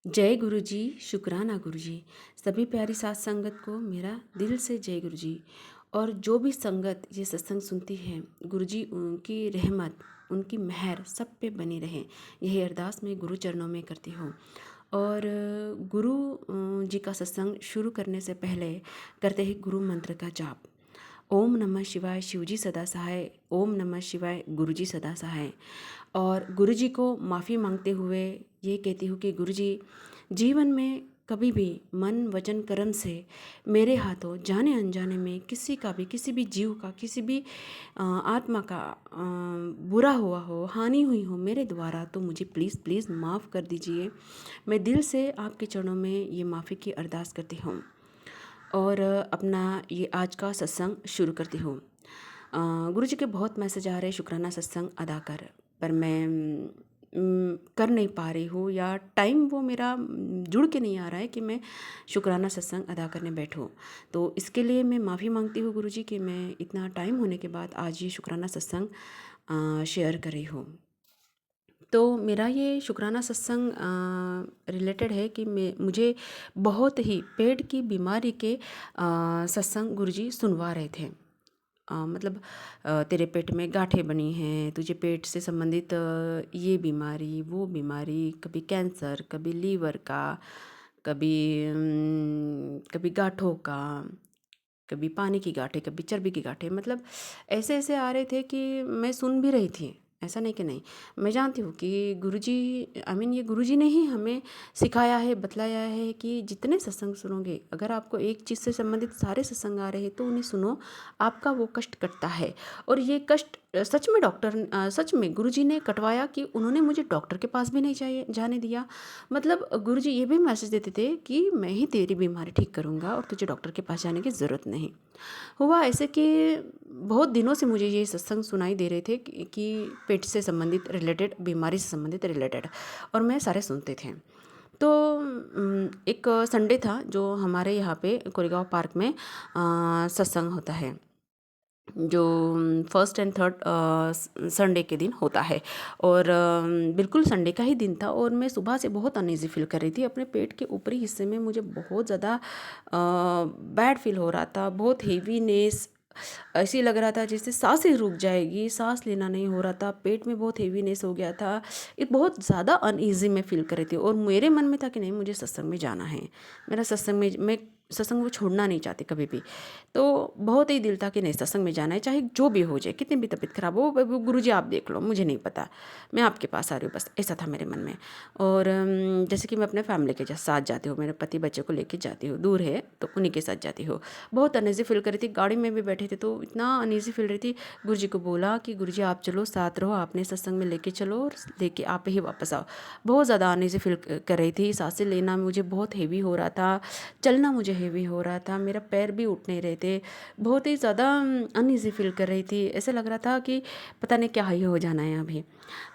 जय गुरु जी। शुक्राना गुरु जी। सभी प्यारी साथ संगत को मेरा दिल से जय गुरु जी। और जो भी संगत ये सत्संग सुनती है, गुरु जी उनकी रहमत, उनकी मेहर सब पे बनी रहे, यही अरदास मैं गुरु चरणों में करती हूँ। और गुरु जी का सत्संग शुरू करने से पहले करते हैं गुरु मंत्र का जाप। ओम नमः शिवाय, शिवजी सदा सहाय। ओम नमः शिवाय, गुरुजी सदा सहाय। और गुरुजी को माफ़ी मांगते हुए ये कहती हूँ कि गुरुजी, जीवन में कभी भी मन वचन कर्म से मेरे हाथों जाने अनजाने में किसी भी जीव का, किसी भी आत्मा का बुरा हुआ हो, हानि हुई हो मेरे द्वारा, तो मुझे प्लीज़ प्लीज़ माफ़ कर दीजिए। मैं दिल से आपके चरणों में ये माफ़ी की अरदास करती हूँ। और अपना ये आज का सत्संग शुरू करती हूँ। गुरु जी के बहुत मैसेज आ रहे हैं शुक्राना सत्संग अदा कर, पर मैं कर नहीं पा रही हूँ, या टाइम वो मेरा जुड़ के नहीं आ रहा है कि मैं शुक्राना सत्संग अदा करने बैठूँ। तो इसके लिए मैं माफ़ी मांगती हूँ गुरु जी कि मैं इतना टाइम होने के बाद आज ये शुक्राना सत्संग शेयर कर रही हूँ। तो मेरा ये शुक्राना सत्संग रिलेटेड है कि मुझे बहुत ही पेट की बीमारी के सत्संग गुरुजी सुनवा रहे थे। मतलब तेरे पेट में गांठें बनी हैं, तुझे पेट से संबंधित ये बीमारी वो बीमारी, कभी कैंसर, कभी लीवर का, कभी कभी गांठों का, कभी पानी की गांठें, कभी चर्बी की गांठें। मतलब ऐसे ऐसे आ रहे थे कि मैं सुन भी रही थी, ऐसा नहीं कि नहीं। मैं जानती हूँ कि गुरुजी, ये गुरुजी ने ही हमें सिखाया है, बतलाया है कि जितने सत्संग सुनोगे, अगर आपको एक चीज़ से संबंधित सारे सत्संग आ रहे हैं तो उन्हें सुनो, आपका वो कष्ट कटता है। और ये कष्ट सच में गुरुजी ने कटवाया कि उन्होंने मुझे डॉक्टर के पास भी नहीं जाने दिया। मतलब गुरुजी ये भी मैसेज देते थे कि मैं ही तेरी बीमारी ठीक करूँगा और तुझे डॉक्टर के पास जाने की ज़रूरत नहीं। हुआ ऐसे कि बहुत दिनों से मुझे ये सत्संग सुनाई दे रहे थे कि पेट से संबंधित रिलेटेड, बीमारी से संबंधित रिलेटेड, और मैं सारे सुनते थे। तो एक संडे था जो हमारे यहाँ पे कोरेगांव पार्क में सत्संग होता है, जो फर्स्ट एंड थर्ड संडे के दिन होता है। और बिल्कुल संडे का ही दिन था, और मैं सुबह से बहुत अनईज़ी फील कर रही थी। अपने पेट के ऊपरी हिस्से में मुझे बहुत ज़्यादा बैड फील हो रहा था, बहुत हेवीनेस, ऐसे लग रहा था जैसे सांसें रुक जाएगी, सांस लेना नहीं हो रहा था, पेट में बहुत हेवीनेस हो गया था। ये बहुत ज़्यादा अनईज़ी मैं फील कर रही थी, और मेरे मन में था कि नहीं, मुझे सत्संग में जाना है। मेरा सत्संग में, मैं सत्संग को छोड़ना नहीं चाहती कभी भी। तो बहुत ही दिल था कि नहीं, सत्संग में जाना है, चाहे जो भी हो जाए, कितनी भी तबीयत खराब हो, गुरु जी आप देख लो, मुझे नहीं पता, मैं आपके पास आ रही हूँ, बस ऐसा था मेरे मन में। और जैसे कि मैं अपने फैमिली के साथ जाती हूँ, मेरे पति बच्चे को लेके जाती हूँ, दूर है तो उन्हीं के साथ जाती हूँ। बहुत अनईज़ी फील कर रही थी, गाड़ी में भी बैठे थे तो इतना अनईज़ी फील रही थी। गुरु जी को बोला कि गुरु जी आप चलो, साथ रहो, आपने सत्संग में लेके चलो और लेके आप ही वापस आओ। बहुत ज़्यादा अनईज़ी फील कर रही थी, सांसें लेना मुझे बहुत हेवी हो रहा था, चलना मुझे हेवी हो रहा था, मेरा पैर भी उठ नहीं रहे थे, बहुत ही ज़्यादा अनईज़ी फील कर रही थी। ऐसे लग रहा था कि पता नहीं क्या ही हो जाना है अभी।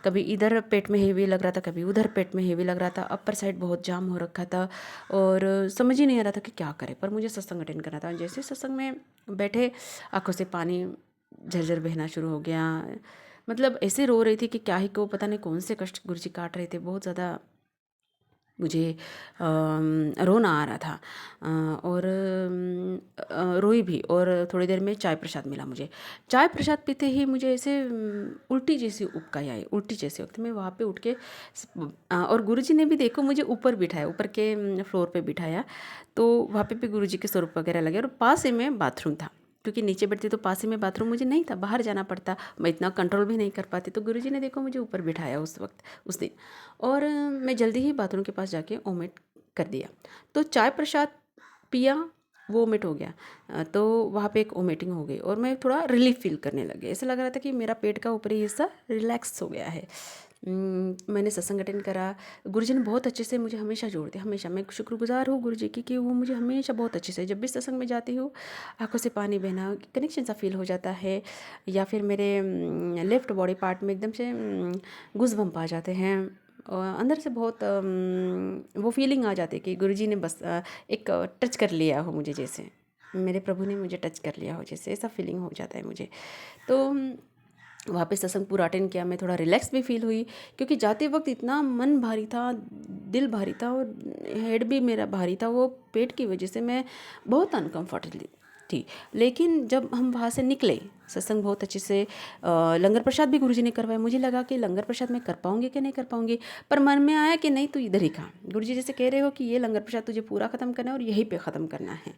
कभी इधर पेट में हेवी लग रहा था, कभी उधर पेट में हेवी लग रहा था, अपर साइड बहुत जाम हो रखा था, और समझ ही नहीं आ रहा था कि क्या करें। पर मुझे सत्संग अटेंड करना था। जैसे सत्संग में बैठे, आंखों से पानी झरझर बहना शुरू हो गया। मतलब ऐसे रो रही थी कि क्या ही को, पता नहीं कौन से कष्ट गुरुजी काट रहे थे। बहुत ज़्यादा मुझे रोना आ रहा था, और रोई भी। और थोड़ी देर में चाय प्रसाद मिला मुझे। चाय प्रसाद पीते ही मुझे ऐसे उल्टी जैसी उबकाई आई, उल्टी जैसे वक्त मैं वहाँ पे उठ के और गुरुजी ने भी देखो मुझे ऊपर बिठाया, ऊपर के फ्लोर पे बिठाया। तो वहाँ पे भी गुरुजी के स्वरूप वगैरह लगे, और पास ही में बाथरूम था, क्योंकि नीचे बैठती तो पास ही में बाथरूम मुझे नहीं था, बाहर जाना पड़ता, मैं इतना कंट्रोल भी नहीं कर पाती। तो गुरुजी ने देखो मुझे ऊपर बिठाया उस वक्त, उस दिन। और मैं जल्दी ही बाथरूम के पास जाके ओमिट कर दिया। तो चाय प्रसाद पिया, वो वोमिट हो गया। तो वहाँ पे एक वोमिटिंग हो गई, और मैं थोड़ा रिलीफ फील करने लगी। ऐसा लग रहा था कि मेरा पेट का ऊपरी हिस्सा रिलैक्स हो गया है। मैंने सत्संग अटेंड करा। गुरुजी ने बहुत अच्छे से मुझे हमेशा जोड़ दिया, हमेशा। मैं शुक्रगुजार हूँ गुरुजी की कि वो मुझे हमेशा बहुत अच्छे से, जब भी सत्संग में जाती हूँ, आंखों से पानी बहना, कनेक्शन सा फील हो जाता है, या फिर मेरे लेफ्ट बॉडी पार्ट में एकदम से गूज़बम्प आ जाते हैं, और अंदर से बहुत वो फीलिंग आ जाती है कि गुरुजी ने बस एक टच कर लिया हो मुझे, जैसे मेरे प्रभु ने मुझे टच कर लिया हो, जैसे ऐसा फीलिंग हो जाता है मुझे। तो वहाँ पे सत्संग पूरा अटेंड किया, मैं थोड़ा रिलैक्स भी फील हुई, क्योंकि जाते वक्त इतना मन भारी था, दिल भारी था और हेड भी मेरा भारी था, वो पेट की वजह से मैं बहुत अनकम्फर्टेबल थी। लेकिन जब हम वहाँ से निकले, सत्संग बहुत अच्छे से लंगर प्रसाद भी गुरुजी ने करवाया। मुझे लगा कि लंगर प्रसाद मैं कर पाऊँगी कि नहीं कर पाऊँगी, पर मन में आया कि नहीं, तू इधर ही खा। गुरुजी जैसे कह रहे हो कि ये लंगर प्रसाद तुझे पूरा ख़त्म करना है और यहीं पे ख़त्म करना है,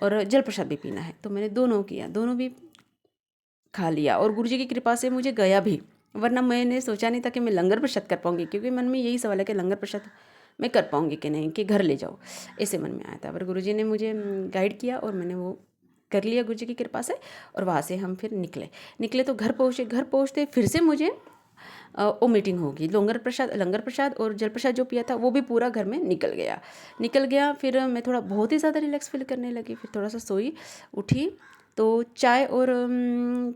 और जल प्रसाद भी पीना है। तो मैंने दोनों किया, दोनों भी खा लिया, और गुरुजी की कृपा से मुझे गया भी, वरना मैंने सोचा नहीं था कि मैं लंगर प्रसाद कर पाऊँगी, क्योंकि मन में यही सवाल है कि लंगर प्रसाद मैं कर पाऊँगी कि नहीं, कि घर ले जाओ, ऐसे मन में आया था। पर गुरुजी ने मुझे गाइड किया और मैंने वो कर लिया गुरुजी की कृपा से। और वहाँ से हम फिर निकले तो घर पहुँचे। घर पहुँचते फिर से मुझे वो मीटिंग होगी। लंगर प्रसाद और जल प्रसाद जो पिया था वो भी पूरा घर में निकल गया। फिर मैं थोड़ा बहुत ही ज़्यादा रिलैक्स फील करने लगी। फिर थोड़ा सा सोई, उठी तो चाय और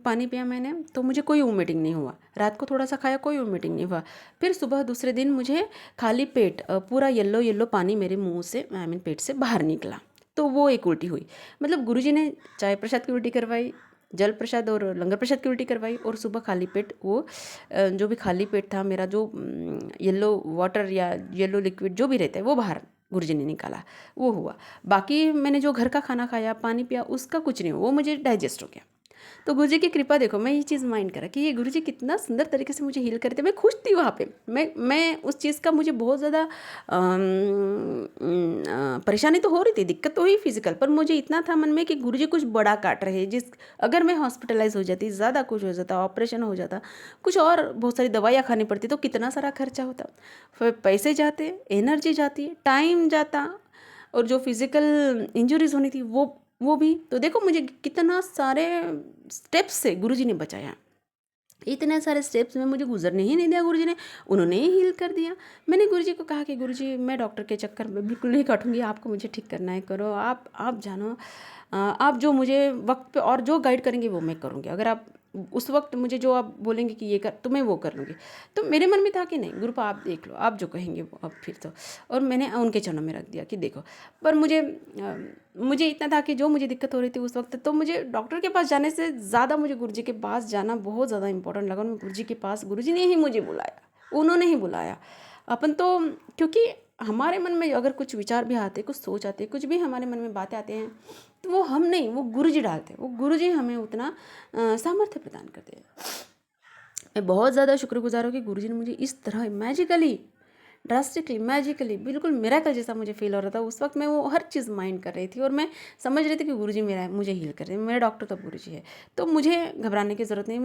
पानी पिया मैंने, तो मुझे कोई वोमिटिंग नहीं हुआ। रात को थोड़ा सा खाया, कोई वोमिटिंग नहीं हुआ। फिर सुबह दूसरे दिन मुझे खाली पेट पूरा येलो येलो पानी मेरे मुंह से, आई मीन पेट से बाहर निकला, तो वो एक उल्टी हुई। मतलब गुरुजी ने चाय प्रसाद की उल्टी करवाई, जल प्रसाद और लंगर प्रसाद की उल्टी करवाई, और सुबह खाली पेट वो जो भी खाली पेट था मेरा, जो येलो वाटर या येलो लिक्विड जो भी रहता है वो बाहर गुरुजी ने निकाला, वो हुआ। बाकी मैंने जो घर का खाना खाया, पानी पिया, उसका कुछ नहीं हुआ, वो मुझे डाइजेस्ट हो गया। तो गुरुजी की कृपा देखो, मैं ये चीज़ माइंड करा कि ये गुरुजी कितना सुंदर तरीके से मुझे हील करते। मैं खुश थी वहाँ पे। मैं उस चीज़ का मुझे बहुत ज़्यादा परेशानी तो हो रही थी, दिक्कत तो हुई फिजिकल, पर मुझे इतना था मन में कि गुरुजी कुछ बड़ा काट रहे, अगर मैं हॉस्पिटलाइज हो जाती, ज़्यादा कुछ हो जाता, ऑपरेशन हो जाता, कुछ और बहुत सारी दवाइयाँ खानी पड़ती, तो कितना सारा खर्चा होता। फिर पैसे जाते, एनर्जी जाती, टाइम जाता, और जो फिजिकल इंजरीज होनी थी वो भी। तो देखो मुझे कितना सारे स्टेप्स से गुरुजी ने बचाया। इतने सारे स्टेप्स में मुझे गुजरने ही नहीं दिया गुरुजी ने, उन्होंने ही हील कर दिया। मैंने गुरुजी को कहा कि गुरुजी मैं डॉक्टर के चक्कर में बिल्कुल नहीं काटूंगी, आपको मुझे ठीक करना है, करो आप जानो, आप जो मुझे वक्त पे और जो गाइड करेंगे वो मैं करूँगी। अगर आप उस वक्त मुझे जो आप बोलेंगे कि ये कर, तो मैं वो कर लूँगी। तो मेरे मन में था कि नहीं गुरुपा आप देख लो, आप जो कहेंगे वो अब फिर तो। और मैंने उनके चरणों में रख दिया कि देखो। पर मुझे इतना था कि जो मुझे दिक्कत हो रही थी उस वक्त, तो मुझे डॉक्टर के पास जाने से ज़्यादा मुझे गुरुजी के पास जाना बहुत ज़्यादा इंपॉर्टेंट लगा। मैं गुरुजी के पास, गुरुजी ने ही मुझे बुलाया, उन्होंने ही बुलाया। अपन तो, क्योंकि हमारे मन में अगर कुछ विचार भी आते, कुछ सोच आते, कुछ भी हमारे मन में बातें आते हैं, तो वो हम नहीं, वो गुरुजी डालते हैं। वो गुरुजी हमें उतना सामर्थ्य प्रदान करते हैं। मैं बहुत ज़्यादा शुक्रगुजार हूँ कि गुरुजी ने मुझे इस तरह मैजिकली बिल्कुल मिरेकल जैसा मुझे फील हो रहा था। उस वक्त मैं वो हर चीज़ माइंड कर रही थी, और मैं समझ रही थी कि गुरुजी मुझे हील कर रहे हैं, मेरा डॉक्टर तो गुरुजी है, तो मुझे घबराने की ज़रूरत नहीं।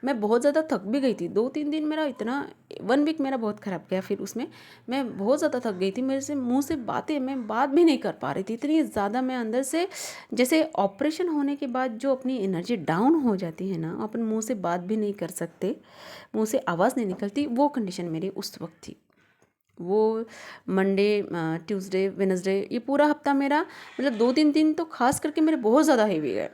मैं बहुत ज़्यादा थक भी गई थी। 2-3 दिन मेरा इतना, 1 वीक मेरा बहुत ख़राब गया। फिर उसमें मैं बहुत ज़्यादा थक गई थी, मेरे से मुँह से मैं बात भी नहीं कर पा रही थी। इतनी ज़्यादा मैं अंदर से, जैसे ऑपरेशन होने के बाद जो अपनी एनर्जी डाउन हो जाती है ना, अपन मुँह से बात भी नहीं कर सकते, मुँह से आवाज़ नहीं निकलती, वो कंडीशन मेरी उस वक्त थी। वो मंडे, ट्यूसडे, वेडनेसडे, ये पूरा हफ्ता मेरा, मतलब 2-3 दिन तो खास करके मेरे बहुत ज़्यादा हेवी गए।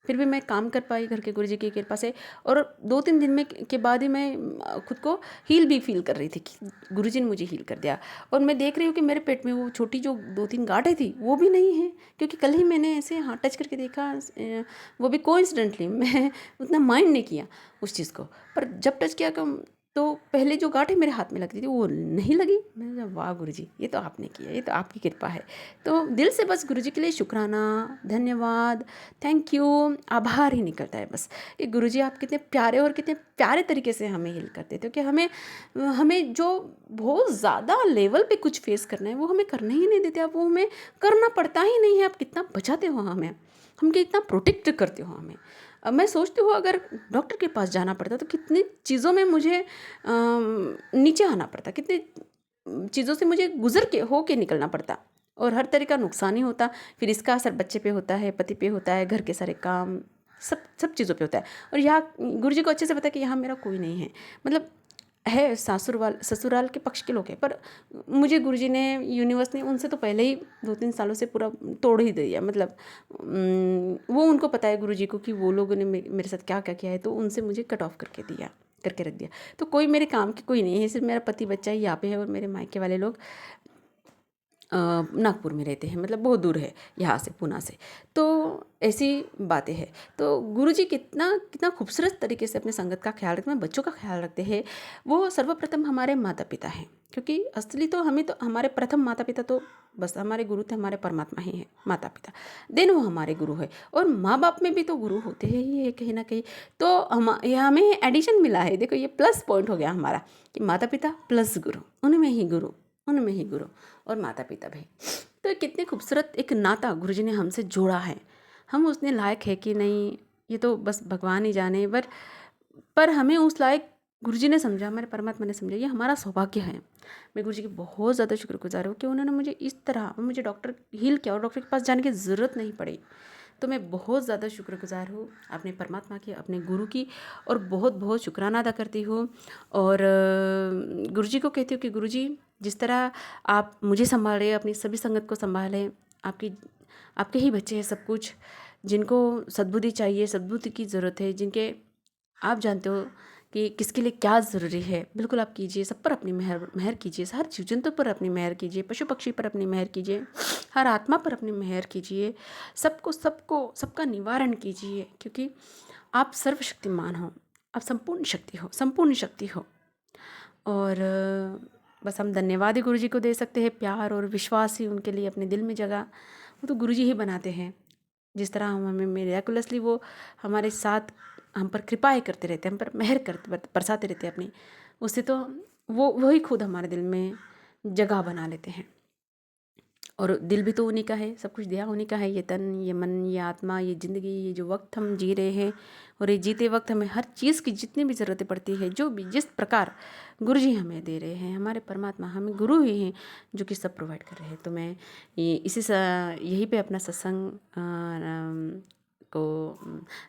फिर भी मैं काम कर पाई घर के गुरुजी की कृपा से, और 2-3 दिन में के बाद ही मैं खुद को हील भी फील कर रही थी कि गुरुजी ने मुझे हील कर दिया। और मैं देख रही हूँ कि मेरे पेट में वो छोटी जो 2-3 गांठें थी वो भी नहीं है, क्योंकि कल ही मैंने ऐसे हाँ टच करके देखा, वो भी कोइंसिडेंटली, मैं उतना माइंड नहीं किया उस चीज़ को। पर जब टच किया तो पहले जो गांठें मेरे हाथ में लगती थी वो नहीं लगी। मैंने कहा वाह गुरुजी, ये तो आपने किया, ये तो आपकी कृपा है। तो दिल से बस गुरुजी के लिए शुक्राना, धन्यवाद, थैंक यू, आभार ही निकलता है बस, कि गुरुजी आप कितने प्यारे और कितने प्यारे तरीके से हमें हील करते थे। कि हमें जो बहुत ज़्यादा लेवल पे कुछ फेस करना है वो हमें करने ही नहीं देते। आप वो हमें करना पड़ता ही नहीं है। आप कितना बचाते हो हमें, हम कितना प्रोटेक्ट करते हो हमें। अब मैं सोचती हूँ अगर डॉक्टर के पास जाना पड़ता तो कितनी चीज़ों में मुझे नीचे आना पड़ता, कितनी चीज़ों से मुझे गुजर के हो के निकलना पड़ता, और हर तरह का नुकसान ही होता। फिर इसका असर बच्चे पे होता है, पति पे होता है, घर के सारे काम, सब चीज़ों पे होता है। और यहाँ गुरुजी को अच्छे से पता है कि यहाँ मेरा कोई नहीं है, मतलब है ससुराल के पक्ष के लोग हैं, पर मुझे गुरुजी ने, यूनिवर्स ने उनसे तो पहले ही 2-3 सालों से पूरा तोड़ ही दिया। मतलब वो उनको पता है गुरुजी को कि वो लोगों ने मेरे साथ क्या क्या किया है, तो उनसे मुझे कट ऑफ करके रख दिया। तो कोई मेरे काम की कोई नहीं है, सिर्फ मेरा पति बच्चा ही यहाँ पे है, और मेरे मायके वाले लोग नागपुर में रहते हैं, मतलब बहुत दूर है यहाँ से, पूना से। तो ऐसी बातें हैं। तो गुरुजी कितना कितना खूबसूरत तरीके से अपने संगत का ख्याल रखते हैं, बच्चों का ख्याल रखते हैं। वो सर्वप्रथम हमारे माता पिता हैं, क्योंकि असली तो हमें तो हमारे प्रथम माता पिता तो बस हमारे गुरु थे, हमारे परमात्मा ही हैं माता पिता, देन वो हमारे गुरु है। और माँ बाप में भी तो गुरु होते हैं ही है कहीं ना कहीं। तो हमें एडिशन मिला है, देखो ये प्लस पॉइंट हो गया हमारा कि माता पिता प्लस गुरु, उनमें ही गुरु, उनमें ही गुरु और माता पिता भी। तो कितने खूबसूरत एक नाता गुरुजी ने हमसे जोड़ा है। हम उसने लायक है कि नहीं ये तो बस भगवान ही जाने, पर हमें उस लायक गुरुजी ने समझा, हमारे परमात्मा ने समझा, ये हमारा सौभाग्य है। मैं गुरुजी की बहुत ज़्यादा शुक्रगुजार हूँ कि उन्होंने मुझे इस तरह मुझे डॉक्टर हील किया और डॉक्टर के पास जाने की ज़रूरत नहीं पड़ी। तो मैं बहुत ज़्यादा शुक्रगुजार हूँ अपने परमात्मा की, अपने गुरु की, और बहुत बहुत शुक्राना अदा करती हूँ। और गुरुजी को कहती हूँ कि गुरुजी जिस तरह आप मुझे संभाले, अपनी सभी संगत को संभालें। आपके ही बच्चे हैं सब कुछ, जिनको सद्बुद्धि चाहिए, सद्बुद्धि की ज़रूरत है, जिनके आप जानते हो कि किसके लिए क्या ज़रूरी है, बिल्कुल आप कीजिए। सब पर अपनी मेहर कीजिए, हर जीव जंतु पर अपनी मेहर कीजिए, पशु पक्षी पर अपनी मेहर कीजिए, हर आत्मा पर अपनी मेहर कीजिए, सबका निवारण कीजिए, क्योंकि आप सर्वशक्तिमान हो, आप संपूर्ण शक्ति हो। और बस हम धन्यवाद ही गुरुजी को दे सकते हैं, प्यार और विश्वास ही उनके लिए अपने दिल में जगह, वो तो गुरुजी ही बनाते हैं। जिस तरह हमें मिराकुलसली वो हमारे साथ हम पर कृपाएँ करते रहते हैं, हम पर मेहर करते बरसाते रहते हैं अपनी, उससे तो वही खुद हमारे दिल में जगह बना लेते हैं। और दिल भी तो उन्हीं का है, सब कुछ दिया उन्हीं का है, ये तन, ये मन, ये आत्मा, ये ज़िंदगी, ये जो वक्त हम जी रहे हैं, और ये जीते वक्त हमें हर चीज़ की जितनी भी ज़रूरतें पड़ती है, जो भी जिस प्रकार गुरुजी हमें दे रहे हैं, हमारे परमात्मा हमें गुरु ही हैं जो कि सब प्रोवाइड कर रहे हैं। तो मैं ये यहीं पे अपना सत्संग को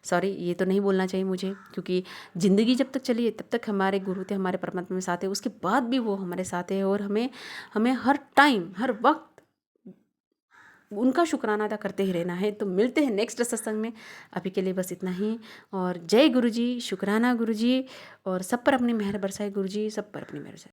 सॉरी ये तो नहीं बोलना चाहिए मुझे, क्योंकि ज़िंदगी जब तक चली है तब तक हमारे गुरु थे, हमारे परमात्मा में साथ है, उसके बाद भी वो हमारे साथ है, और हमें हर टाइम हर वक्त उनका शुक्राना अदा करते ही रहना है। तो मिलते हैं नेक्स्ट सत्संग में, अभी के लिए बस इतना ही। और जय गुरुजी, शुक्राना गुरुजी, और सब पर अपनी मेहर बरसाए गुरुजी, सब पर अपनी मेहर बरसाए।